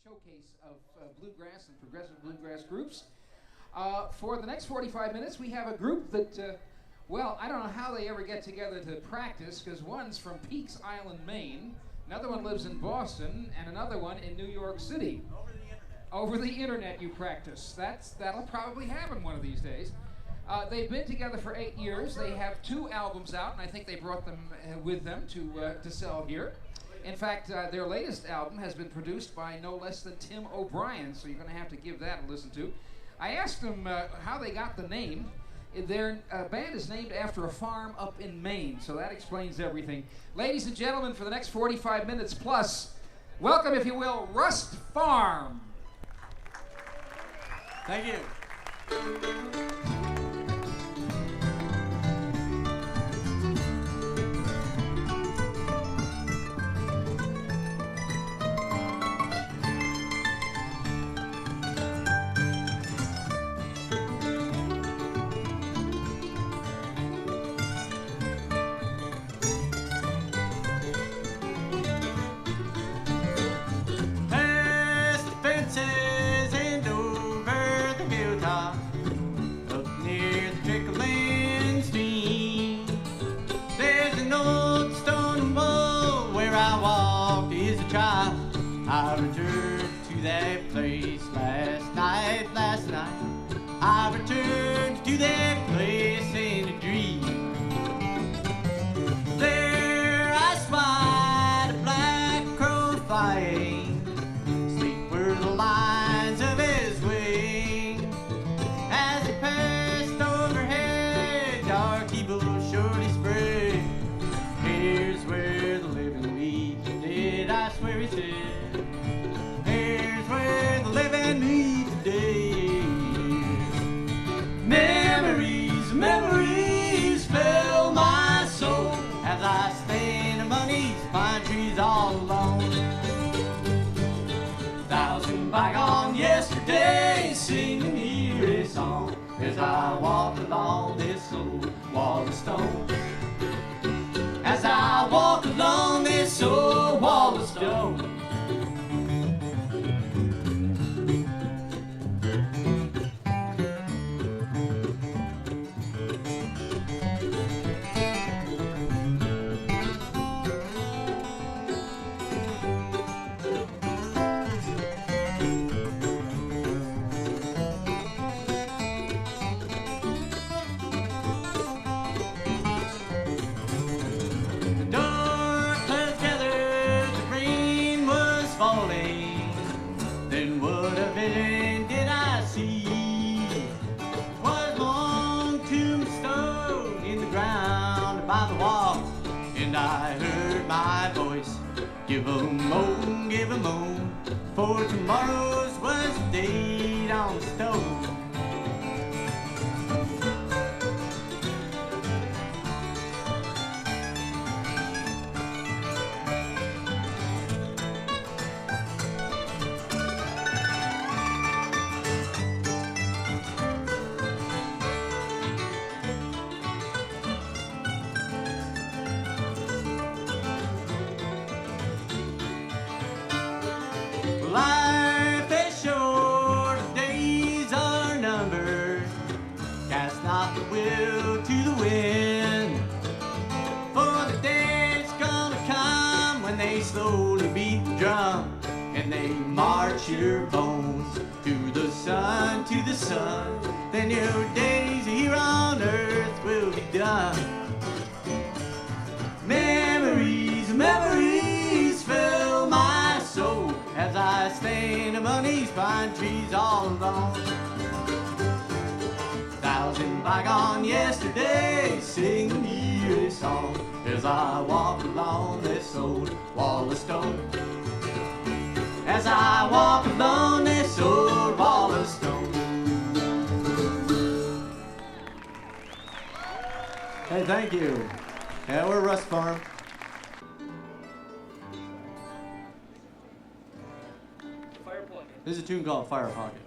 showcase of bluegrass and progressive bluegrass groups. For the next 45 minutes, we have a group that, well, I don't know how they ever get together to practice, because one's from Peaks Island, Maine, another one lives in Boston, and another one in New York City. Over the internet you practice. That'll probably happen one of these days. They've been together for 8 years. They have 2 albums out, and I think they brought them with them to sell here. In fact, their latest album has been produced by no less than Tim O'Brien, so you're going to have to give that a listen to. I asked them how they got the name. Their band is named after a farm up in Maine, so that explains everything. Ladies and gentlemen, for the next 45 minutes plus, welcome, if you will, Rust Farm. Thank you. I returned to that place last night. I returned to that place in a dream. There I spied a black crow flying, sleek were the lines of his wing. As he passed overhead, dark evil surely spread. Here's where the living lead did, I swear he said. Memories fill my soul as I stand among these pine trees all alone. Thousand bygone yesterdays singing here a song as I walk along this old wall of stone. As I walk along this old wall of stone. I heard my voice give a moan, for tomorrow's was the date on the stone. Life is short, days are numbered. Cast not the will to the wind. For the day's gonna come when they slowly beat the drum and they march your bones to the sun, to the sun. Then your days here on earth will be done. Memories, memories fill my soul as I stand among these pine trees all alone. Thousand bygone yesterdays singing here a song as I walk along this old wall of stone. As I walk along this old wall of stone. Hey, thank you. Yeah, we're Rust Farm. This is a tune called Fire Pocket.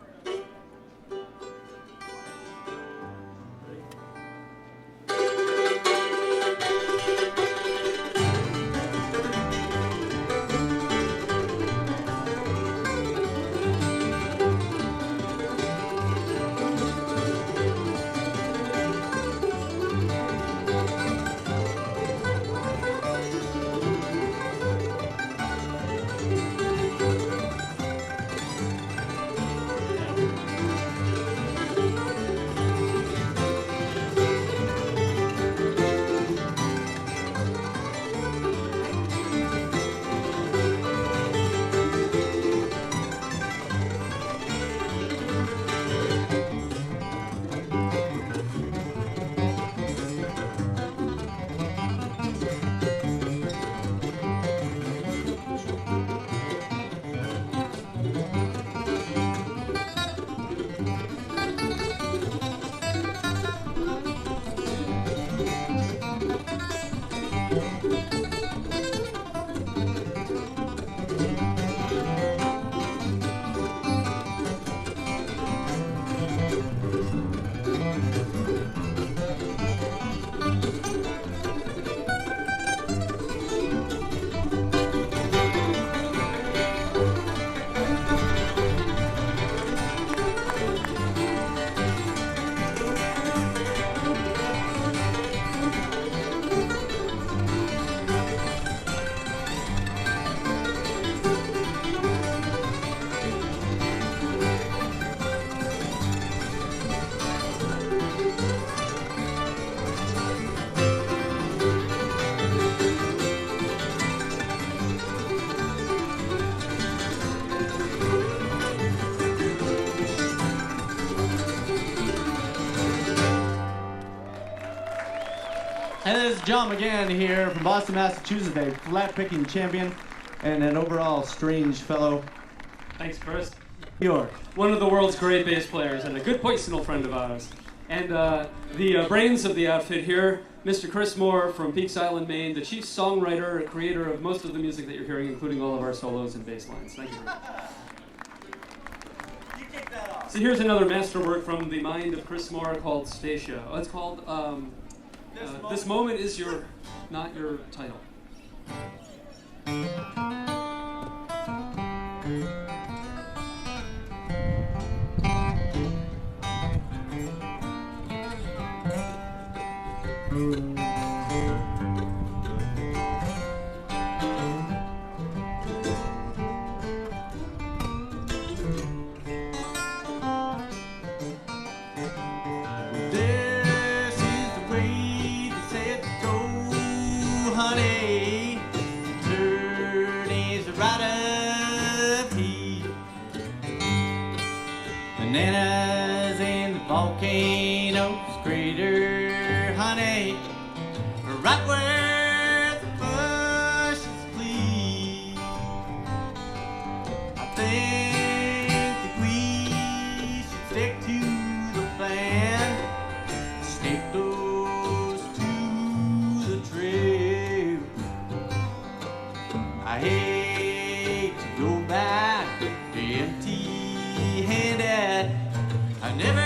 And this is John McGann here from Boston, Massachusetts, a flat-picking champion and an overall strange fellow. Thanks, Chris. New York. One of the world's great bass players and a good personal friend of ours. And the brains of the outfit here, Mr. Chris Moore from Peaks Island, Maine, the chief songwriter and creator of most of the music that you're hearing, including all of our solos and bass lines. Thank you very much. So here's another masterwork from the mind of Chris Moore called Stacia. It's called This Moment Is Not Your Title. Bananas in the volcano's crater, honey, right where the bushes bleed. I think that we should stick to the plan, stay close to the trail. I hate to go back to empty-handed. I never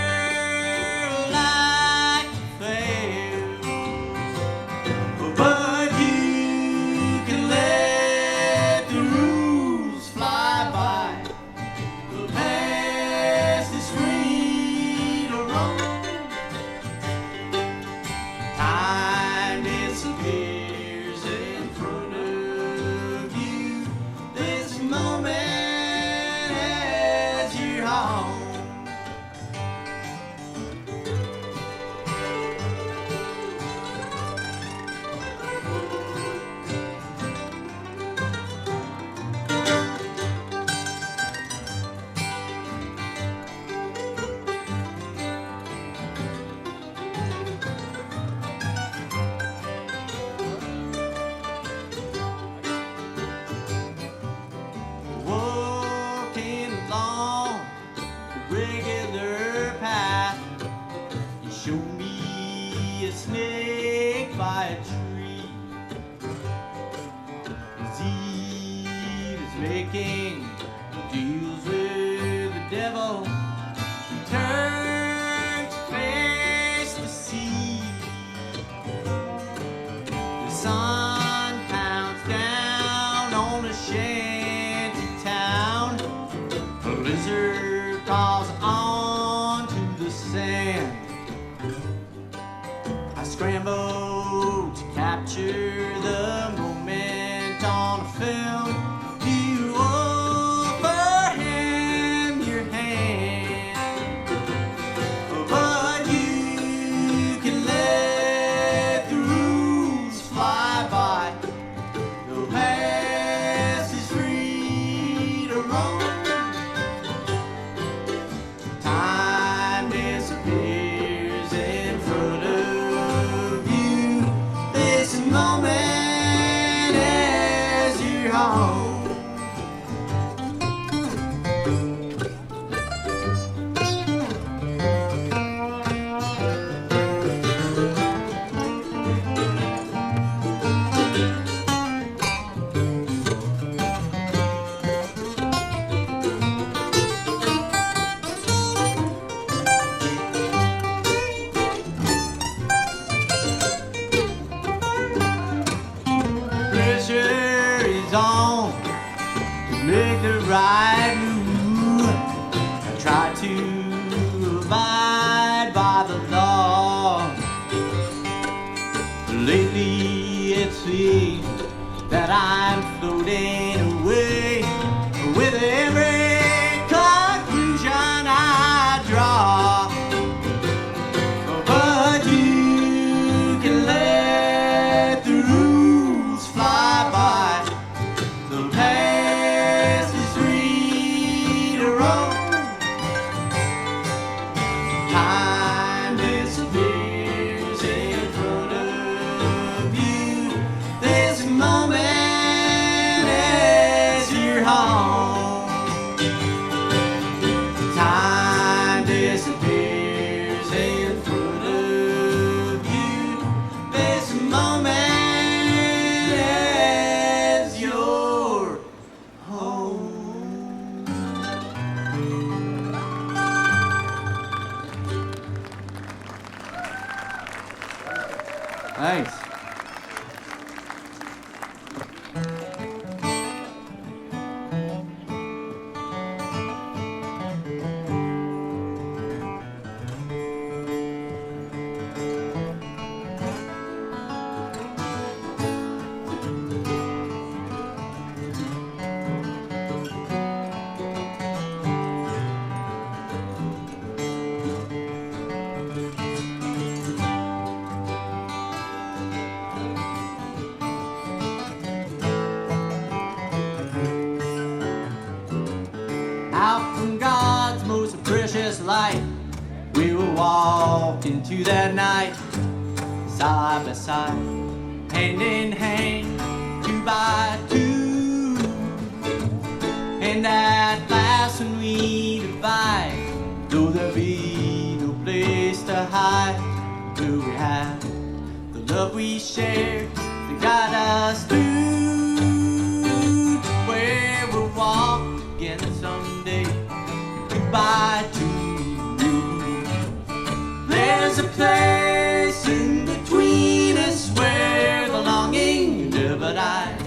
like to fail, but you can let the rules fly by. The past is free to roam. Time disappears in front of you. This moment is your home. out from God's most precious light. We will walk into that night, side by side, hand in hand, 2 by 2. And at last when we divide, though there be no place to hide, do we have the love we share to guide us through to where we'll walk again someday, 2 by 2. There's a place in between us where the longing never dies.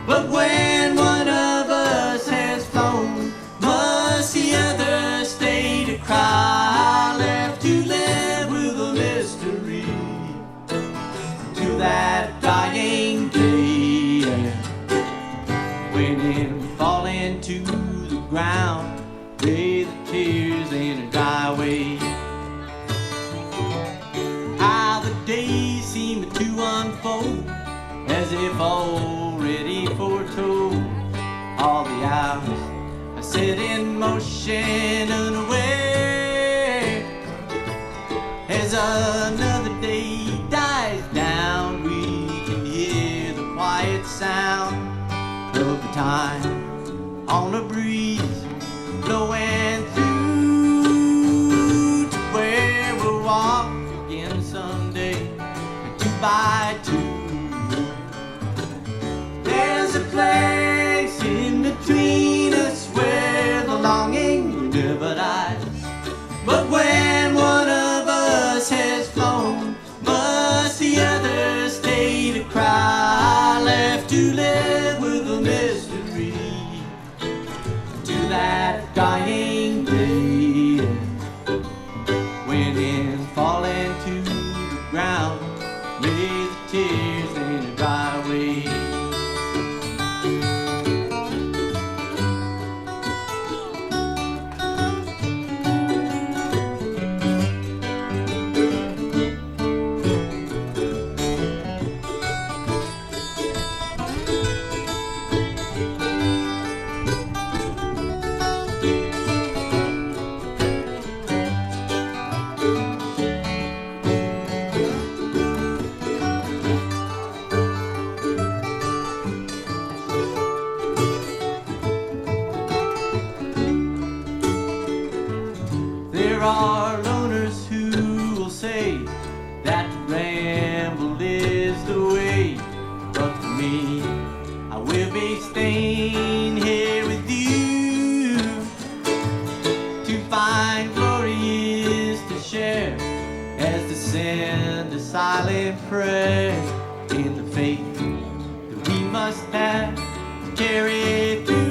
But when one of us has flown, must the other stay to cry? Left to live with a mystery to that dying day, when we fall into the ground, lay the tears in a dry way. How the days seem to unfold as if already foretold. All the hours are set in motion unaware. As another day dies down, we can hear the quiet sound of the time on a breeze blowing through to where we'll walk again someday, 2 by 2. There's a place in between us where the longing never dies. But when one of us has flown, must the other stay to cry? Left to live with a mystery to that dying day, when in falling to the ground, lay the tears in a dry way. There are loners who will say that to ramble is the way, but for me, I will be staying here with you. To find glory is to share, as to send a silent prayer in the faith that we must have to carry through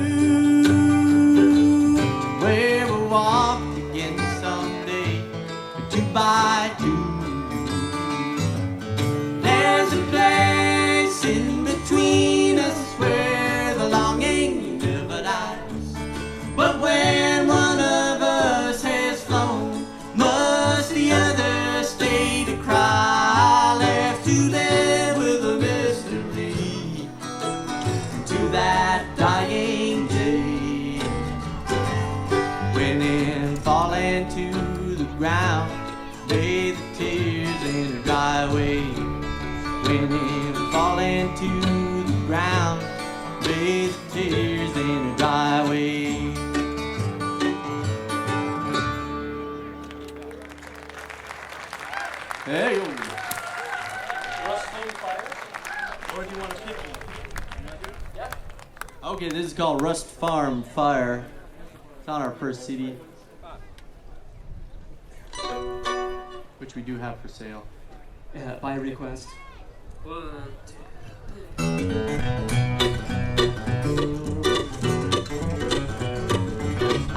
where we'll walk again someday, 2 by 2. There's a place in between us where the longing never dies. But when one of us has flown, must the other stay to cry? Left to live with a mystery to that dying day, when in falling to the ground, lay the tears in a dry way. When in falling to the ground, lay the tears in a dry way. Hey, yo. Rust on Fire? Or do you want to pick one? Yeah. Okay, this is called Rust Farm Fire. It's on our first CD, which we do have for sale. By request. 1, 2.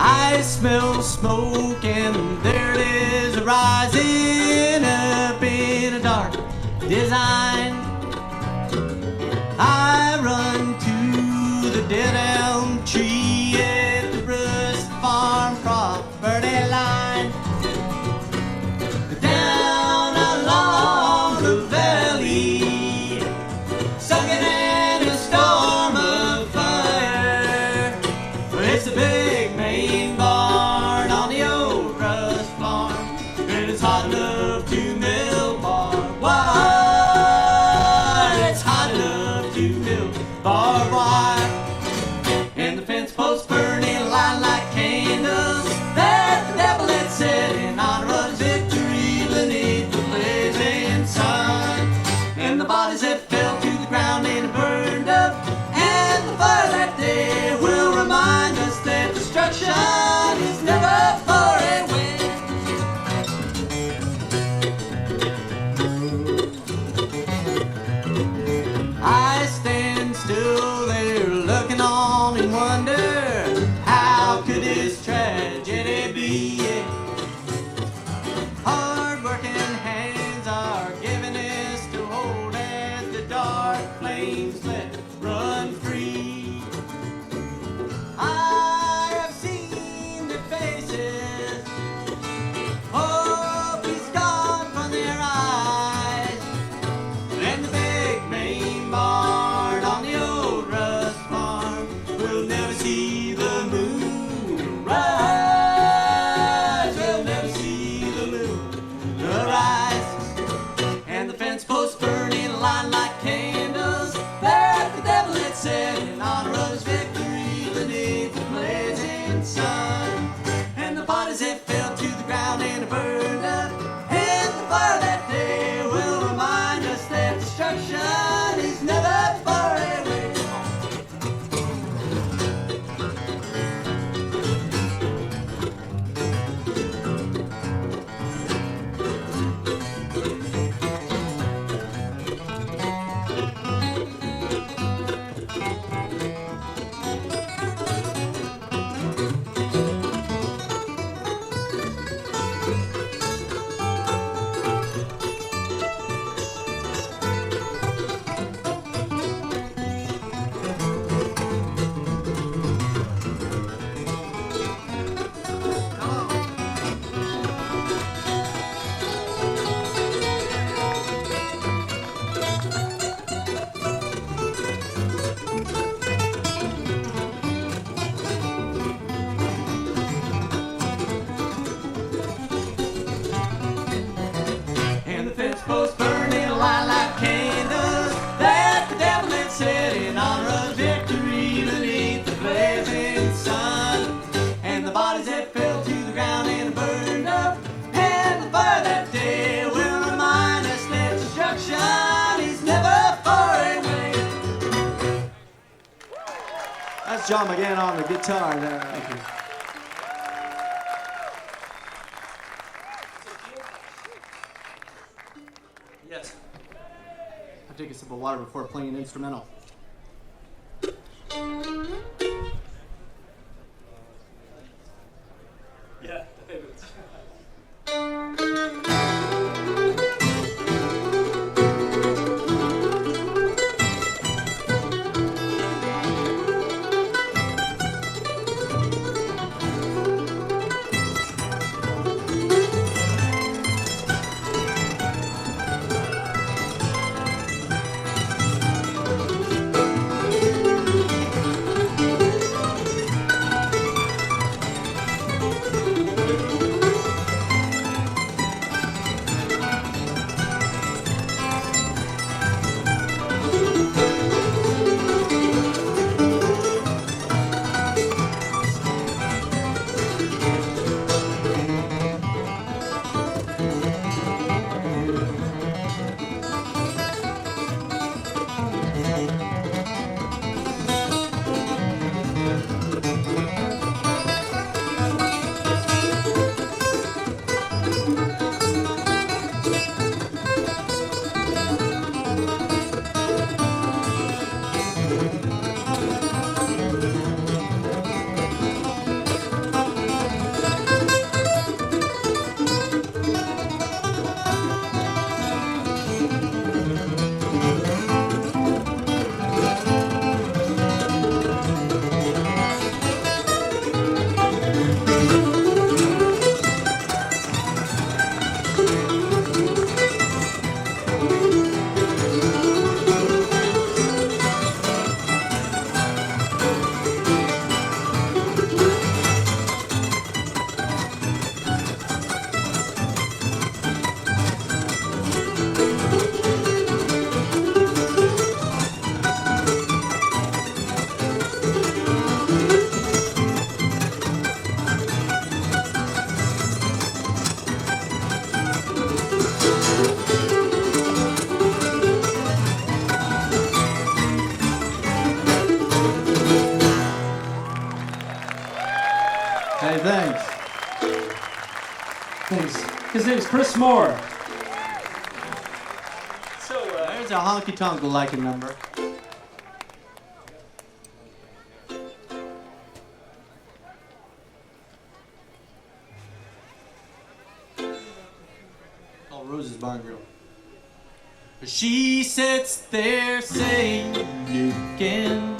I smell smoke and there it is rising up in a dark design. I run to the dead elm tree at the Rust Farm property line. Down along the valley, sucking in a storm of fire. It's a big Maine developing sun. And the bodies that fell to the ground and burned up in the fire that day will remind us that destruction is never far away. And the fence posts burning a line like candles that the devil had set in honor of victory beneath the blazing sun. And the bodies that fell to the ground and burned up and the fire that day will remind us that destruction is never far away. That's John McGann on the guitar there. Thank you. Yes. I'll take a sip of water before playing an instrumental. Yeah. Hey, thanks. Thanks. His name's Chris Moore. So, There's a honky-tonk liking number. Called Rose's Barn Grill. She sits there saying again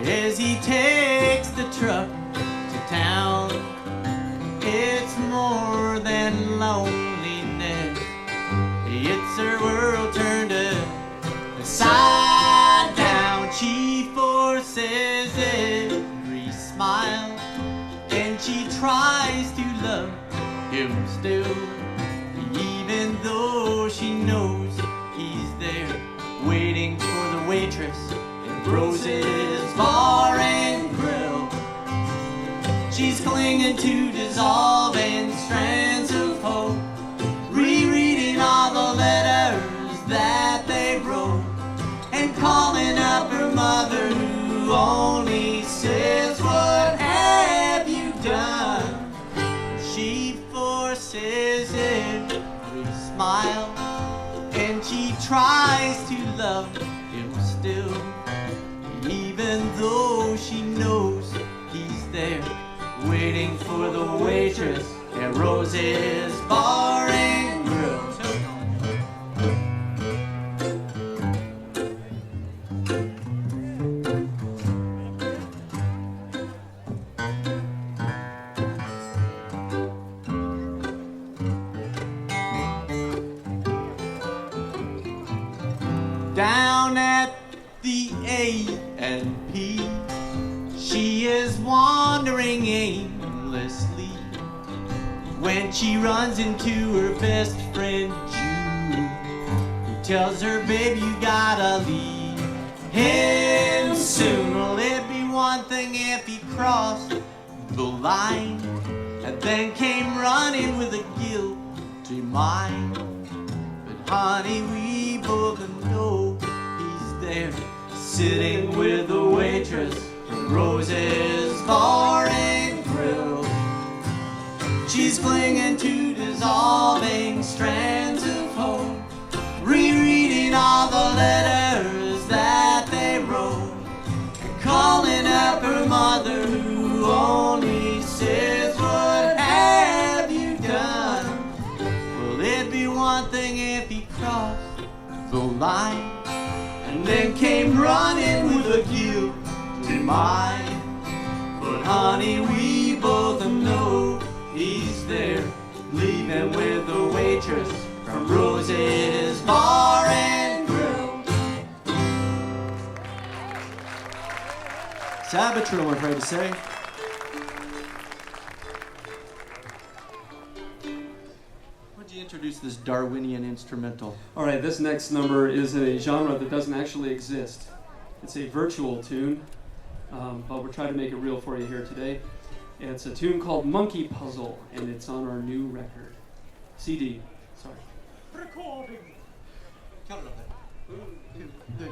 as he takes the truck to town. It's more than loneliness. It's her world turned upside down. She forces every smile and she tries to love him still, even though she knows he's there waiting for the waitress in Rose's Bar and Grill. She's clinging to dissolving strands of hope, rereading all the letters that they wrote, and calling up her mother who only says, "What have you done?" She forces every smile, and she tries to love him still, even though she knows he's there, waiting for the waitress at Rose's Bar and Grill. Down at the A&P, she is wandering aimlessly when she runs into her best friend Jude, who tells her, "Babe, you gotta leave him soon." Well, it'd be one thing if he crossed the line and then came running with a guilty mind, but honey, we both know he's there, sitting with the waitress from Rose's Bar and Grill. She's clinging to dissolving strands of hope, rereading all the letters that they wrote, and calling up her mother who only says, "What have you done?" Well, it'd be one thing if he crossed the line and then came running with a guilty mind, but honey, we both know he's there, leaving with the waitress from Rose's Bar and Grill. Sabbath Trill, I'm afraid to say. Would you introduce this Darwinian instrumental? All right, this next number is a genre that doesn't actually exist. It's a virtual tune, but we're trying to make it real for you here today. It's a tune called Monkey Puzzle, and it's on our new record. CD, sorry. Recording. Count it up there. 1, 2, 3.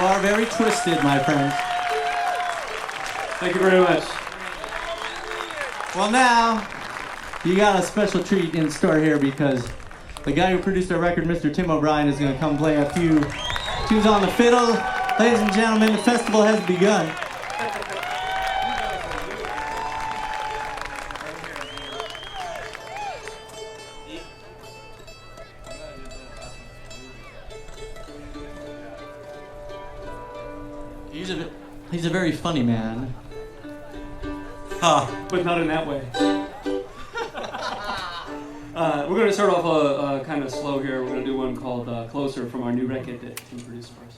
are very twisted, my friends. Thank you very much. Well, now, you got a special treat in store here because the guy who produced our record, Mr. Tim O'Brien, is going to come play a few tunes on the fiddle. Ladies and gentlemen, the festival has begun. He's a very funny man. But not in that way. We're going to start off kind of slow here. We're going to do one called Closer from our new record that Tim produced for us.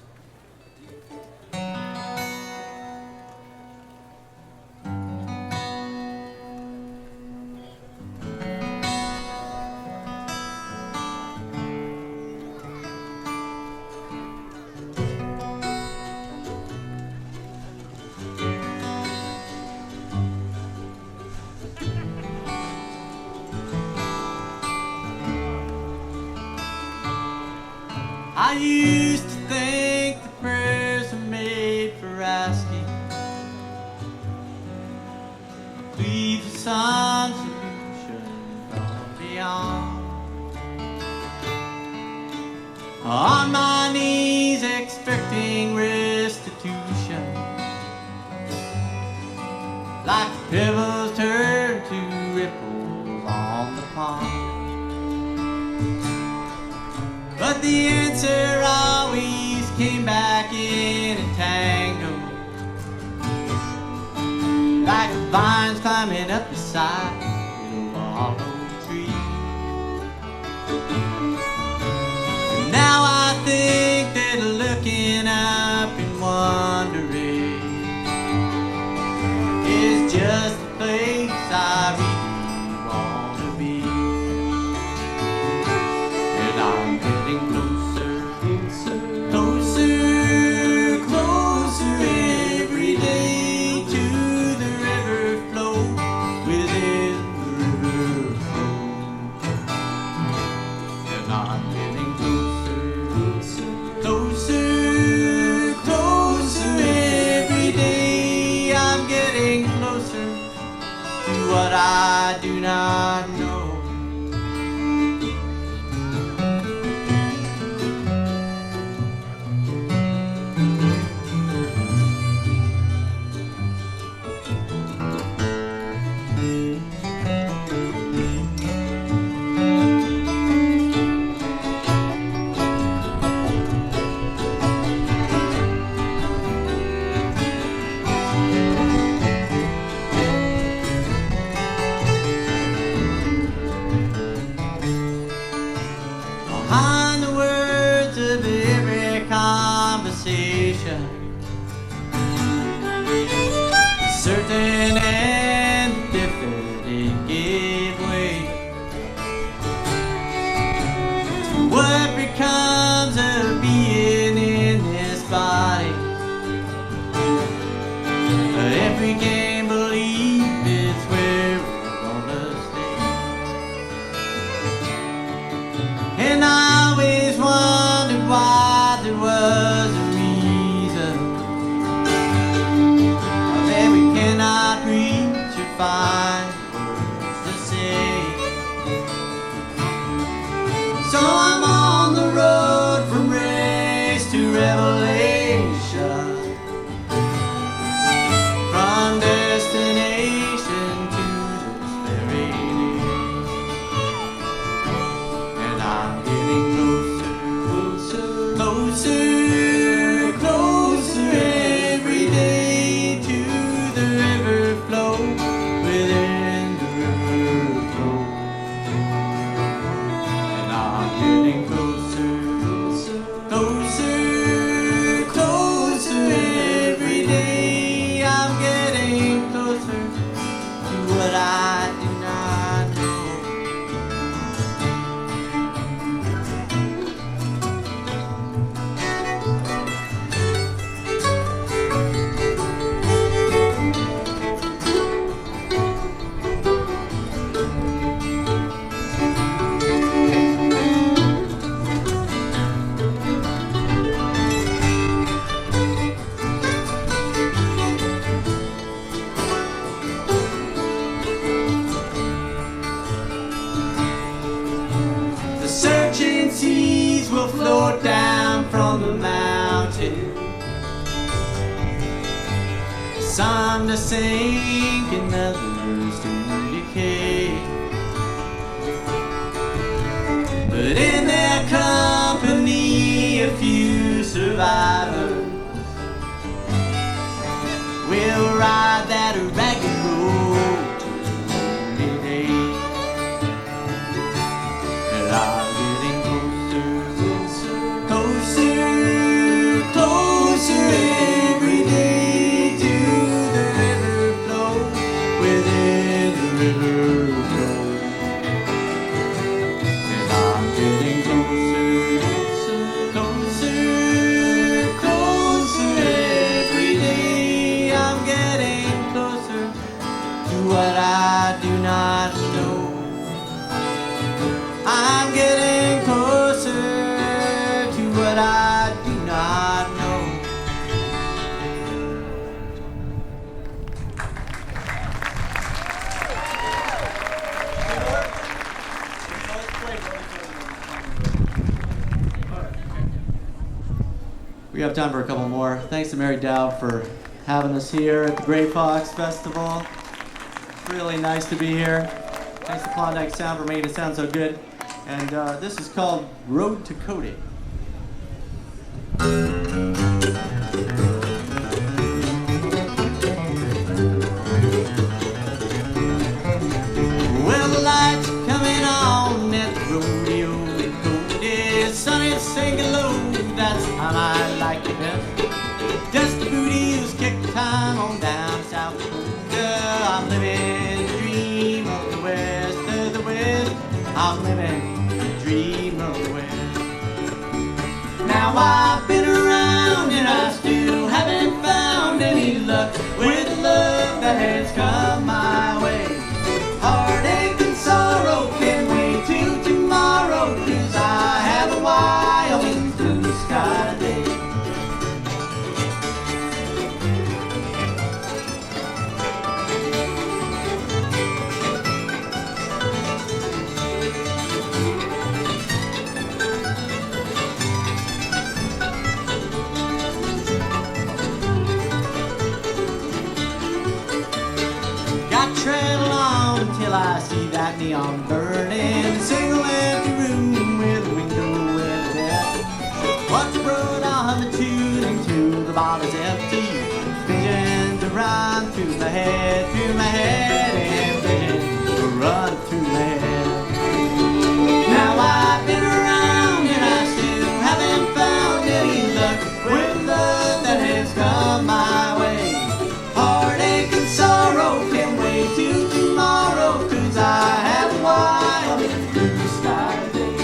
I used to think the prayers are made for asking, plead for some solution from beyond. On my knees expecting restitution, like pebbles turn to ripples on the pond. But the answer always came back in a tangle, like vines climbing up the side of a wallow tree. And now I think that looking up and wondering is just the place I really want to be. And I'm getting closer, closer every day to the river flow within the river flow. And I'm getting closer every day. I'm getting closer to what I do not know. Behind the words of every conversation, certain and definite gave way to what becomes of being in this body. Every game belief is where we're gonna stay. And I always wondered why there was a reason that we cannot reach or find words to say. So I'm on the road from race to revelation, from some to sink and others to decay. But in their company, a few survivors will ride that ragged road to the lonely day. And I'm getting closer, closer, closer every day to the river flow, within the river flow. And I'm getting closer, closer, closer every day. I'm getting closer to what I do not know. I'm getting closer to what I do not know. We have time for a couple more. Thanks to Mary Dowd for having us here at the Winterhawk Festival. It's really nice to be here. Thanks to Klondike Sound for making it sound so good. And this is called Road to Cody. Well, the lights are coming on at the rodeo in Cody. Sunny, singing low, that's how I like it best. Just the booty who's kick time on down South Dakota. I'm living the dream of the West, of the West. I'm living the dream of the West. Now I've been around and I still haven't found any luck with the love that has come my way. Heartache and sorrow can wait till tomorrow, 'cause I have a Wyoming blue sky day. Got trail on till I see that neon burning. Single empty room with a window and a bed. Watch the road on the tuning till the bottle's empty. Visions to run through my head, and visions to run through my head. Now I've been around and I still haven't found any luck with love that has come my way. Heartache and sorrow can wait till tomorrow, 'cause I have a Wyoming blue sky day.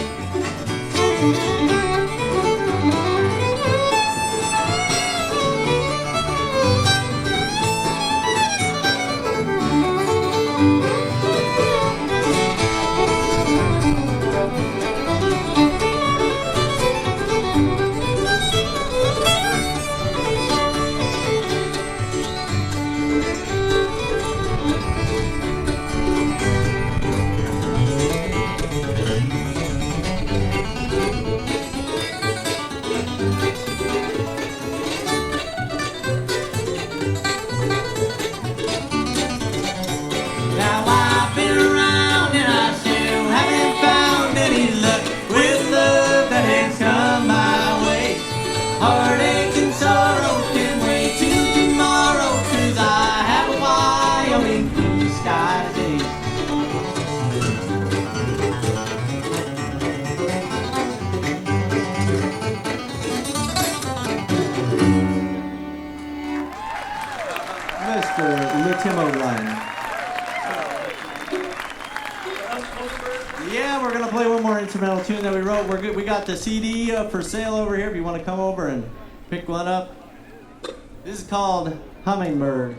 Now I've been around and I still haven't found any luck with love that has come my way. Heartache and sorrow can wait till tomorrow, 'cause I have a Wyoming blue sky day. Mr. Tim O'Brien. Yeah, we're gonna play one more instrumental tune that we wrote. We're good. We got the CD for sale over here. If you want to come over and pick one up, this is called Hummingbird.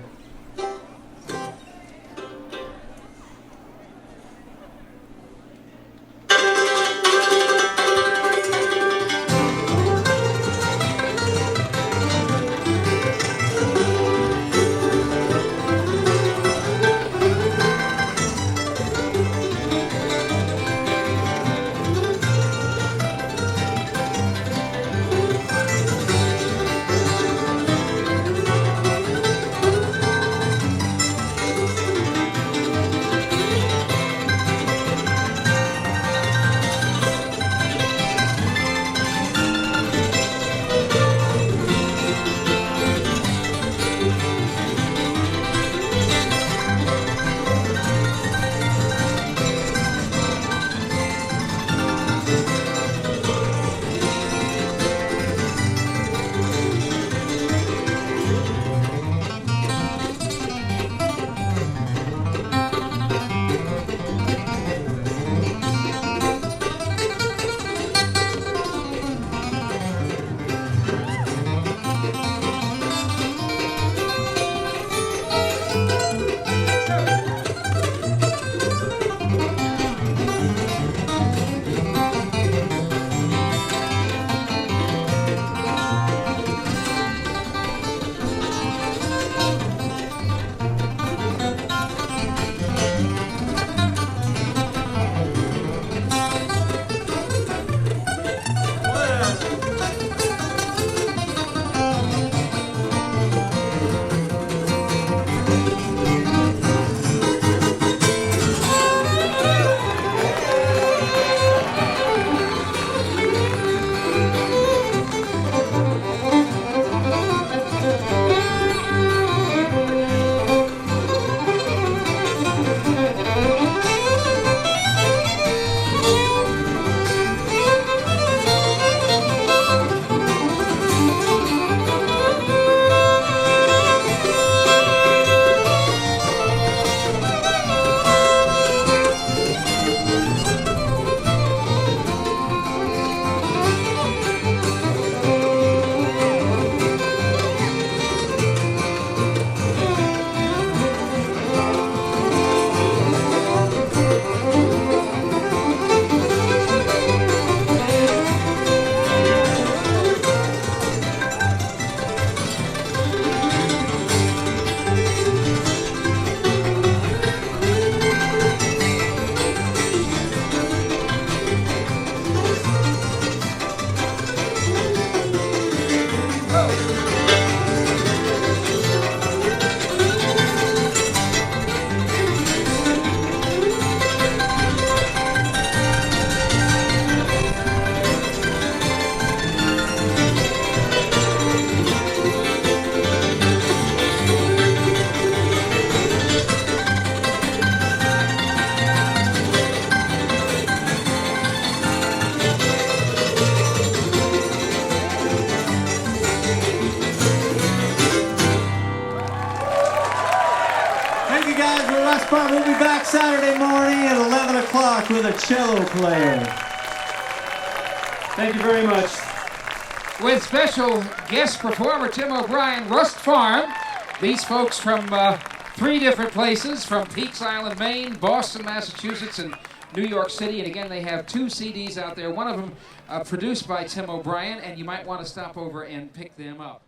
Bluegrass Bar. We'll be back Saturday morning at 11 o'clock with a cello player. Thank you very much. With special guest performer Tim O'Brien, Rust Farm. These folks from 3 different places, from Peaks Island, Maine, Boston, Massachusetts, and New York City. And again, they have 2 CDs out there. One of them produced by Tim O'Brien, and you might want to stop over and pick them up.